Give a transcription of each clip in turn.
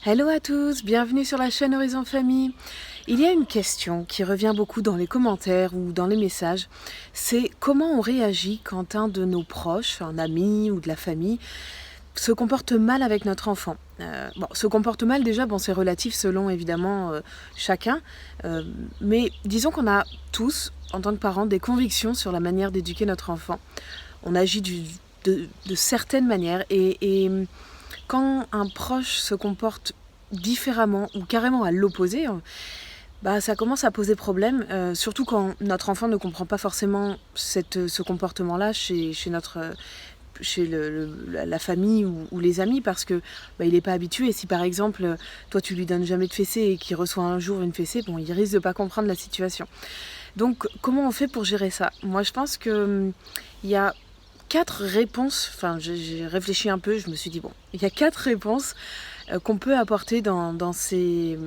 Hello à tous, bienvenue sur la chaîne Horizon Famille. Il y a une question qui revient beaucoup dans les commentaires ou dans les messages, c'est comment on réagit quand un de nos proches, un ami ou de la famille, se comporte mal avec notre enfant. Se comporte mal déjà, c'est relatif selon évidemment chacun, mais disons qu'on a tous, en tant que parents, des convictions sur la manière d'éduquer notre enfant. On agit de certaines manières et quand un proche se comporte différemment ou carrément à l'opposé, ça commence à poser problème, surtout quand notre enfant ne comprend pas forcément ce comportement-là chez la famille ou les amis, parce que il n'est pas habitué. Si par exemple, toi tu lui donnes jamais de fessée et qu'il reçoit un jour une fessée, il risque de pas comprendre la situation. Donc comment on fait pour gérer ça? Moi je pense que il y a 4 réponses, j'ai réfléchi un peu, je me suis dit il y a 4 réponses qu'on peut apporter dans ces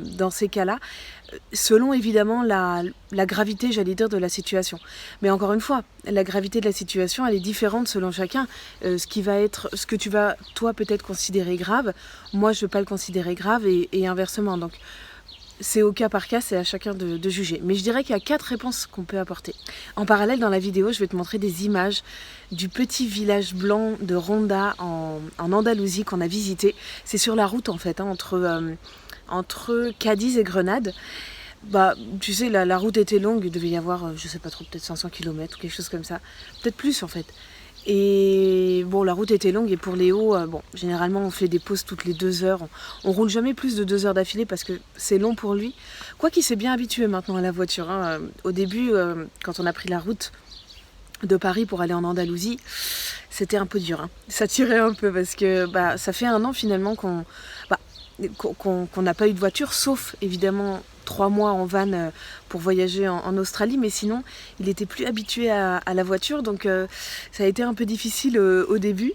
cas-là, selon évidemment la gravité, j'allais dire, de la situation. Mais encore une fois, la gravité de la situation, elle est différente selon chacun. Ce que tu vas, toi, peut-être considérer grave, moi, je ne vais pas le considérer grave et inversement. Donc, c'est au cas par cas, c'est à chacun de juger. Mais je dirais qu'il y a 4 réponses qu'on peut apporter. En parallèle, dans la vidéo, je vais te montrer des images du petit village blanc de Ronda en Andalousie qu'on a visité. C'est sur la route en fait, entre Cadiz et Grenade. Tu sais, la route était longue, il devait y avoir, je sais pas trop, peut-être 500 km ou quelque chose comme ça. Peut-être plus en fait. Et la route était longue et pour Léo, généralement on fait des pauses toutes les 2 heures. On roule jamais plus de 2 heures d'affilée parce que c'est long pour lui. Quoi qu'il s'est bien habitué maintenant à la voiture. Au début, quand on a pris la route de Paris pour aller en Andalousie, c'était un peu dur. Ça tirait un peu parce que ça fait 1 an finalement qu'on n'a pas eu de voiture, sauf évidemment 3 mois en van pour voyager en Australie, mais sinon il était plus habitué à la voiture, donc ça a été un peu difficile au début.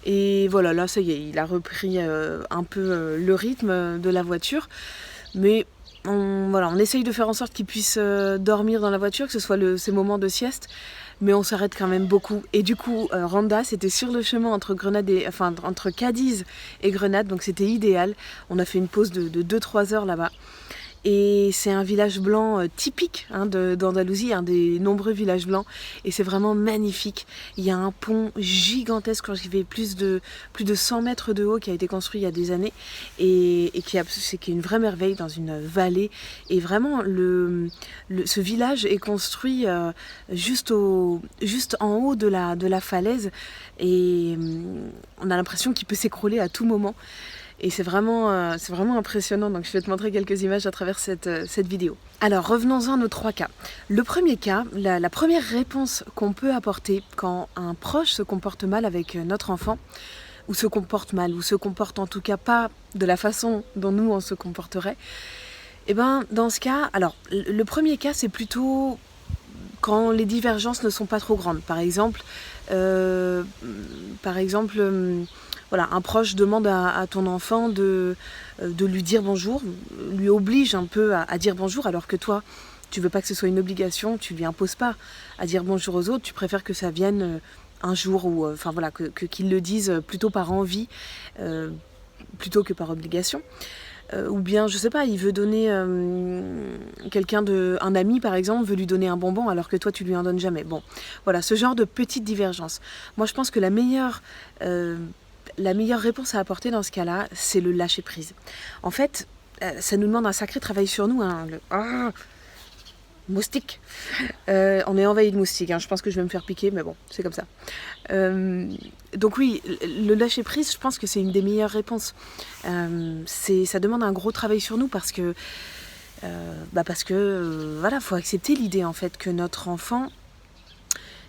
Et voilà, là ça y est, il a repris un peu le rythme de la voiture, mais on essaye de faire en sorte qu'il puisse dormir dans la voiture, que ce soit ses moments de sieste, mais on s'arrête quand même beaucoup. Et du coup, Randa, c'était sur le chemin entre Cadiz et Grenade, donc c'était idéal. On a fait une pause de 2-3 heures là-bas. Et c'est un village blanc typique d'Andalousie, un des nombreux villages blancs. Et c'est vraiment magnifique. Il y a un pont gigantesque, quand j'y vais, plus de 100 mètres de haut, qui a été construit il y a des années. Et qui est une vraie merveille dans une vallée. Et vraiment, ce village est construit juste en haut de la falaise. Et on a l'impression qu'il peut s'écrouler à tout moment. Et c'est vraiment impressionnant, donc je vais te montrer quelques images à travers cette vidéo. Alors revenons-en à nos 3 cas. Le premier cas, la première réponse qu'on peut apporter quand un proche se comporte mal avec notre enfant, ou se comporte en tout cas pas de la façon dont nous on se comporterait, dans ce cas, alors le premier cas c'est plutôt quand les divergences ne sont pas trop grandes. Par exemple, un proche demande à ton enfant de lui dire bonjour, lui oblige un peu à dire bonjour, alors que toi, tu veux pas que ce soit une obligation, tu lui imposes pas à dire bonjour aux autres, tu préfères que ça vienne un jour, ou qu'ils le disent plutôt par envie, plutôt que par obligation. Ou bien, je sais pas, il veut donner un ami par exemple, veut lui donner un bonbon alors que toi tu lui en donnes jamais. Voilà, ce genre de petite divergence. Moi je pense que la meilleure réponse à apporter dans ce cas-là, c'est le lâcher prise. En fait, ça nous demande un sacré travail sur nous, moustique. On est envahi de moustiques, je pense que je vais me faire piquer, mais bon, c'est comme ça. Donc oui, le lâcher prise, je pense que c'est une des meilleures réponses. Ça demande un gros travail sur nous parce que faut accepter l'idée en fait que notre enfant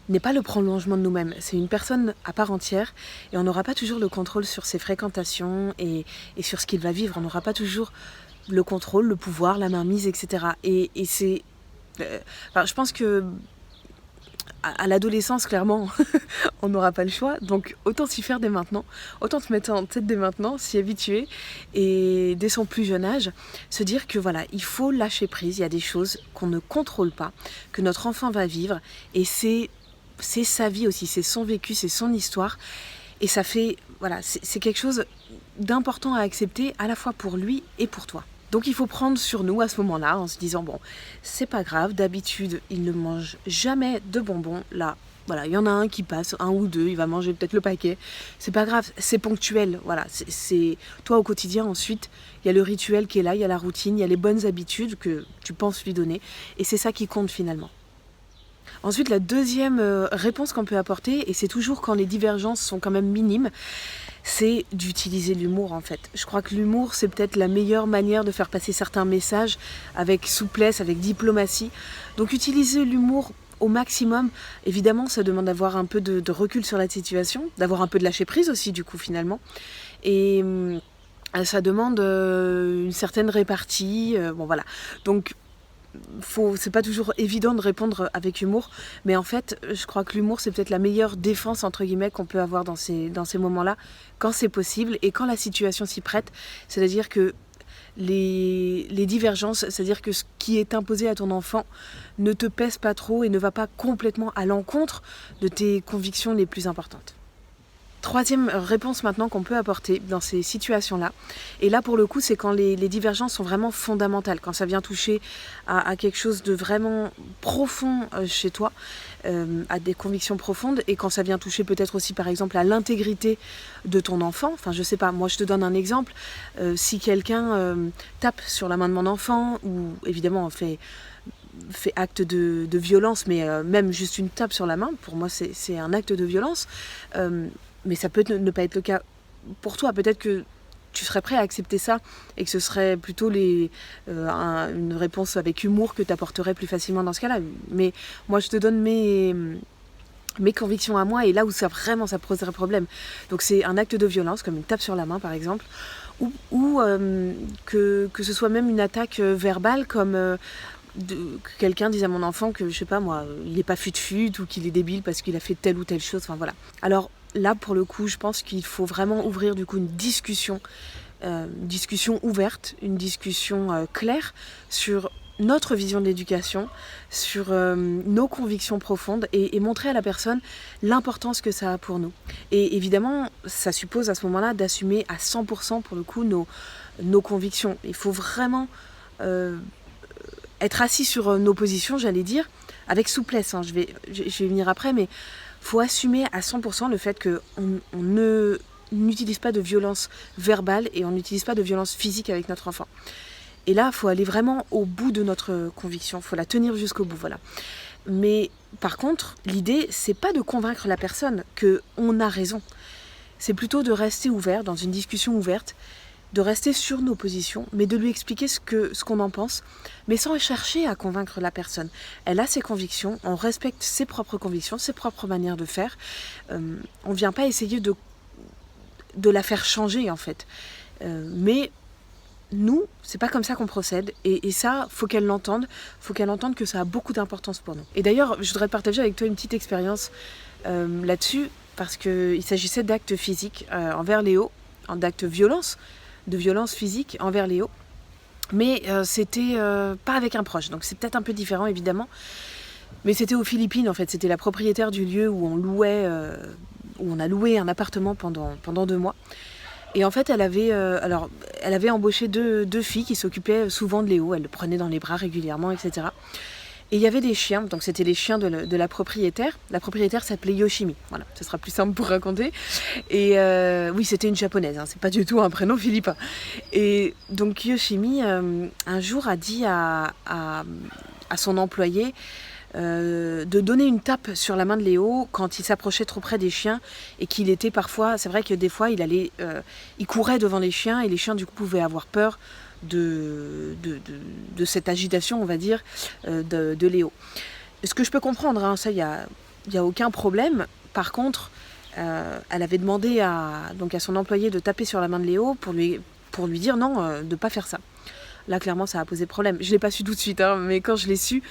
n'est pas le prolongement de nous-mêmes. C'est une personne à part entière et on n'aura pas toujours le contrôle sur ses fréquentations et sur ce qu'il va vivre. On n'aura pas toujours le contrôle, le pouvoir, la mainmise, etc. Et c'est... je pense que à l'adolescence, clairement, on n'aura pas le choix. Donc autant s'y faire dès maintenant, autant te mettre en tête dès maintenant, s'y habituer et dès son plus jeune âge, se dire que voilà, il faut lâcher prise. Il y a des choses qu'on ne contrôle pas, que notre enfant va vivre, et c'est sa vie aussi, c'est son vécu, c'est son histoire. Et ça fait, voilà, c'est quelque chose d'important à accepter à la fois pour lui et pour toi. Donc il faut prendre sur nous à ce moment-là en se disant bon, c'est pas grave, d'habitude il ne mange jamais de bonbons, là voilà, il y en a un qui passe, un ou deux, il va manger peut-être le paquet, c'est pas grave, c'est ponctuel, voilà, c'est toi au quotidien ensuite, il y a le rituel qui est là, il y a la routine, il y a les bonnes habitudes que tu penses lui donner et c'est ça qui compte finalement. Ensuite, la deuxième réponse qu'on peut apporter, et c'est toujours quand les divergences sont quand même minimes, c'est d'utiliser l'humour en fait. Je crois que l'humour, c'est peut-être la meilleure manière de faire passer certains messages avec souplesse, avec diplomatie. Donc utiliser l'humour au maximum, évidemment, ça demande d'avoir un peu de recul sur la situation, d'avoir un peu de lâcher prise aussi du coup finalement. Et ça demande une certaine répartie, bon voilà. Donc c'est pas toujours évident de répondre avec humour, mais en fait, je crois que l'humour, c'est peut-être la meilleure défense, entre guillemets, qu'on peut avoir dans ces moments-là, quand c'est possible et quand la situation s'y prête. C'est-à-dire que les divergences, c'est-à-dire que ce qui est imposé à ton enfant ne te pèse pas trop et ne va pas complètement à l'encontre de tes convictions les plus importantes. Troisième réponse maintenant qu'on peut apporter dans ces situations-là, et là pour le coup c'est quand les divergences sont vraiment fondamentales, quand ça vient toucher à quelque chose de vraiment profond chez toi, à des convictions profondes, et quand ça vient toucher peut-être aussi par exemple à l'intégrité de ton enfant, enfin je sais pas, moi je te donne un exemple, si quelqu'un tape sur la main de mon enfant, ou évidemment fait acte de violence, mais même juste une tape sur la main, pour moi c'est un acte de violence, mais ça peut ne pas être le cas pour toi. Peut-être que tu serais prêt à accepter ça et que ce serait plutôt une réponse avec humour que tu apporterais plus facilement dans ce cas-là. Mais moi, je te donne mes convictions à moi et là où ça poserait problème. Donc c'est un acte de violence, comme une tape sur la main par exemple, ou que ce soit même une attaque verbale comme... que quelqu'un dise à mon enfant que, je sais pas moi, il n'est pas fut-fut ou qu'il est débile parce qu'il a fait telle ou telle chose, enfin voilà. Alors là, pour le coup, je pense qu'il faut vraiment ouvrir du coup une discussion ouverte, une discussion claire sur notre vision de l'éducation, sur nos convictions profondes et montrer à la personne l'importance que ça a pour nous. Et évidemment, ça suppose à ce moment-là d'assumer à 100% pour le coup nos convictions. Il faut vraiment... être assis sur nos positions, j'allais dire, avec souplesse, hein, je vais venir après, mais il faut assumer à 100% le fait qu'on n'utilise pas de violence verbale et on n'utilise pas de violence physique avec notre enfant. Et là, il faut aller vraiment au bout de notre conviction, il faut la tenir jusqu'au bout, voilà. Mais par contre, l'idée, c'est pas de convaincre la personne qu'on a raison. C'est plutôt de rester ouvert, dans une discussion ouverte, de rester sur nos positions, mais de lui expliquer ce qu'on en pense, mais sans chercher à convaincre la personne. Elle a ses convictions, on respecte ses propres convictions, ses propres manières de faire. On ne vient pas essayer de la faire changer, en fait. Mais nous, c'est pas comme ça qu'on procède, et ça, faut qu'elle l'entende que ça a beaucoup d'importance pour nous. Et d'ailleurs, je voudrais partager avec toi une petite expérience là-dessus, parce qu'il s'agissait d'actes physiques envers Léo, d'actes de violence physique envers Léo, mais c'était pas avec un proche, donc c'est peut-être un peu différent évidemment, mais c'était aux Philippines en fait, c'était la propriétaire du lieu où on a loué un appartement pendant 2 mois, et en fait elle avait embauché deux filles qui s'occupaient souvent de Léo, elle le prenait dans les bras régulièrement, etc. Et il y avait des chiens, donc c'était les chiens de la propriétaire. La propriétaire s'appelait Yoshimi, voilà, ce sera plus simple pour raconter. Et oui, c'était une japonaise, hein, c'est pas du tout un prénom philippin. Et donc Yoshimi, un jour, a dit à son employé de donner une tape sur la main de Léo quand il s'approchait trop près des chiens et qu'il était parfois, c'est vrai que des fois, il courait devant les chiens et les chiens du coup pouvaient avoir peur de cette agitation, on va dire, de Léo. Ce que je peux comprendre, hein, ça, il y a aucun problème. Par contre, elle avait demandé à son employé de taper sur la main de Léo pour lui dire non, de ne pas faire ça. Là, clairement, ça a posé problème. Je ne l'ai pas su tout de suite, hein, mais quand je l'ai su,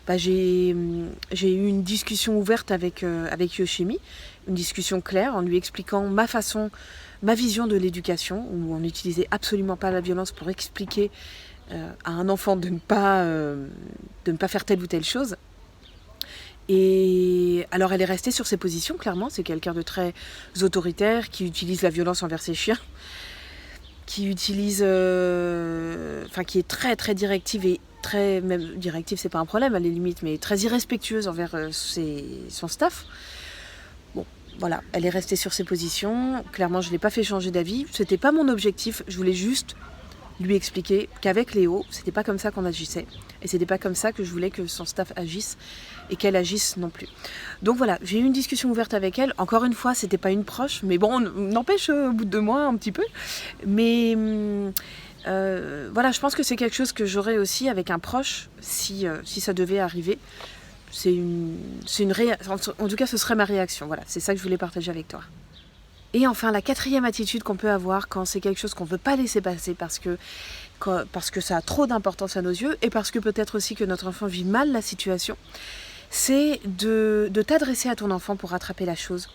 j'ai eu une discussion ouverte avec Yoshimi, une discussion claire en lui expliquant ma vision de l'éducation, où on n'utilisait absolument pas la violence pour expliquer à un enfant de ne pas faire telle ou telle chose. Et alors elle est restée sur ses positions, clairement, c'est quelqu'un de très autoritaire qui utilise la violence envers ses chiens. qui utilise, qui est très très directive et très, même directive c'est pas un problème à la limite, mais très irrespectueuse envers son staff. Bon, voilà, elle est restée sur ses positions. Clairement, je l'ai pas fait changer d'avis. C'était pas mon objectif. Je voulais juste lui expliquer qu'avec Léo, c'était pas comme ça qu'on agissait. Et c'était pas comme ça que je voulais que son staff agisse et qu'elle agisse non plus. Donc voilà, j'ai eu une discussion ouverte avec elle. Encore une fois, c'était pas une proche, mais bon, n'empêche au bout de 2 mois un petit peu. Mais voilà, je pense que c'est quelque chose que j'aurais aussi avec un proche si ça devait arriver. En tout cas, ce serait ma réaction. Voilà, c'est ça que je voulais partager avec toi. Et enfin, la 4e attitude qu'on peut avoir quand c'est quelque chose qu'on ne veut pas laisser passer parce que ça a trop d'importance à nos yeux et parce que peut-être aussi que notre enfant vit mal la situation, c'est de t'adresser à ton enfant pour rattraper la chose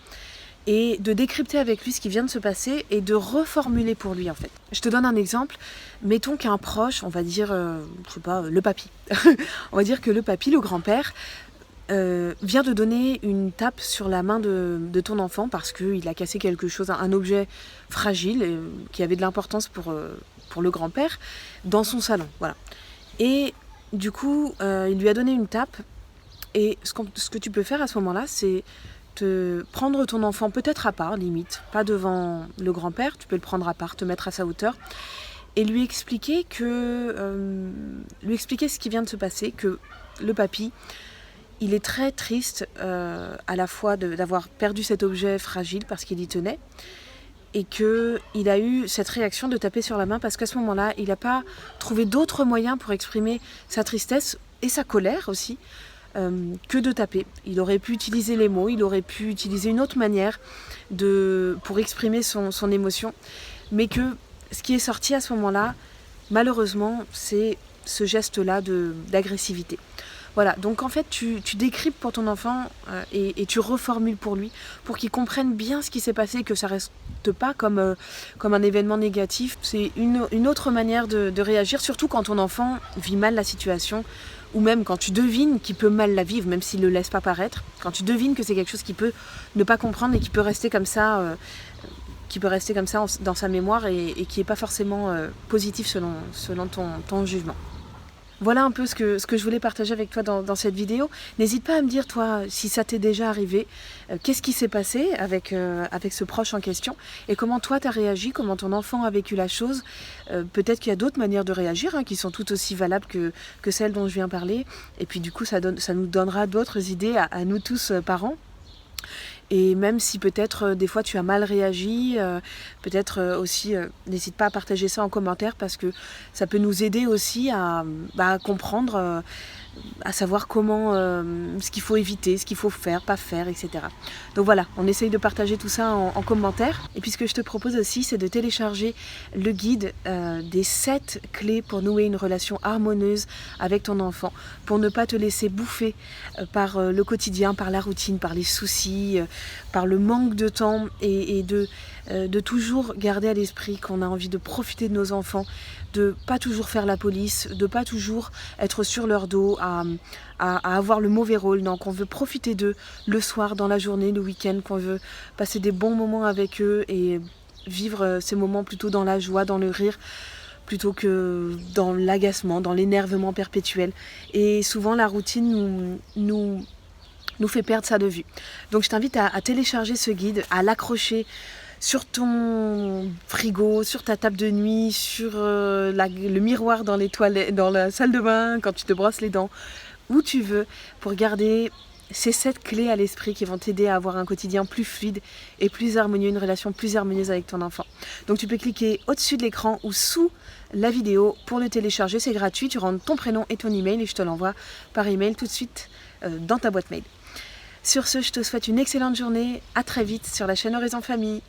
et de décrypter avec lui ce qui vient de se passer et de reformuler pour lui en fait. Je te donne un exemple. Mettons qu'un proche, on va dire, je sais pas, le papy. On va dire que le papy, le grand-père, vient de donner une tape sur la main de ton enfant parce qu'il a cassé quelque chose, un objet fragile qui avait de l'importance pour le grand-père dans son salon. Voilà. Et du coup, il lui a donné une tape et ce que tu peux faire à ce moment-là, c'est prendre ton enfant peut-être à part, limite, pas devant le grand-père, tu peux le prendre à part, te mettre à sa hauteur et lui expliquer ce qui vient de se passer, que le papy, il est très triste à la fois d'avoir perdu cet objet fragile parce qu'il y tenait et qu'il a eu cette réaction de taper sur la main parce qu'à ce moment-là, il n'a pas trouvé d'autres moyens pour exprimer sa tristesse et sa colère aussi que de taper. Il aurait pu utiliser les mots, il aurait pu utiliser une autre manière pour exprimer son émotion, mais que ce qui est sorti à ce moment-là, malheureusement, c'est ce geste-là d'agressivité. Voilà, donc en fait tu décryptes pour ton enfant et tu reformules pour lui, pour qu'il comprenne bien ce qui s'est passé, que ça reste pas comme un événement négatif. C'est une autre manière de réagir, surtout quand ton enfant vit mal la situation, ou même quand tu devines qu'il peut mal la vivre, même s'il ne le laisse pas paraître, quand tu devines que c'est quelque chose qu'il peut ne pas comprendre et qui peut rester comme ça, dans sa mémoire et qui n'est pas forcément positif selon ton jugement. Voilà un peu ce que je voulais partager avec toi dans cette vidéo. N'hésite pas à me dire, toi, si ça t'est déjà arrivé, qu'est-ce qui s'est passé avec ce proche en question et comment toi t'as réagi, comment ton enfant a vécu la chose. Peut-être qu'il y a d'autres manières de réagir qui sont tout aussi valables que celles dont je viens parler. Et puis du coup, ça nous donnera d'autres idées à nous tous parents. Et même si peut-être des fois tu as mal réagi, peut-être aussi n'hésite pas à partager ça en commentaire parce que ça peut nous aider aussi à comprendre, à savoir comment, ce qu'il faut éviter, ce qu'il faut faire, pas faire, etc. Donc voilà, on essaye de partager tout ça en commentaire. Et puis ce que je te propose aussi, c'est de télécharger le guide des 7 clés pour nouer une relation harmonieuse avec ton enfant, pour ne pas te laisser bouffer par le quotidien, par la routine, par les soucis, par le manque de temps et de toujours garder à l'esprit qu'on a envie de profiter de nos enfants, de pas toujours faire la police, de pas toujours être sur leur dos à avoir le mauvais rôle, non, qu'on veut profiter d'eux le soir, dans la journée, le week-end, qu'on veut passer des bons moments avec eux et vivre ces moments plutôt dans la joie, dans le rire, plutôt que dans l'agacement, dans l'énervement perpétuel. Et souvent la routine nous fait perdre ça de vue. Donc je t'invite à télécharger ce guide, à l'accrocher sur ton frigo, sur ta table de nuit, sur le miroir dans les toilettes, dans la salle de bain, quand tu te brosses les dents, où tu veux, pour garder ces 7 clés à l'esprit qui vont t'aider à avoir un quotidien plus fluide et plus harmonieux, une relation plus harmonieuse avec ton enfant. Donc tu peux cliquer au-dessus de l'écran ou sous la vidéo pour le télécharger, c'est gratuit, tu rentres ton prénom et ton email et je te l'envoie par email tout de suite dans ta boîte mail. Sur ce, je te souhaite une excellente journée, à très vite sur la chaîne Horizon Famille.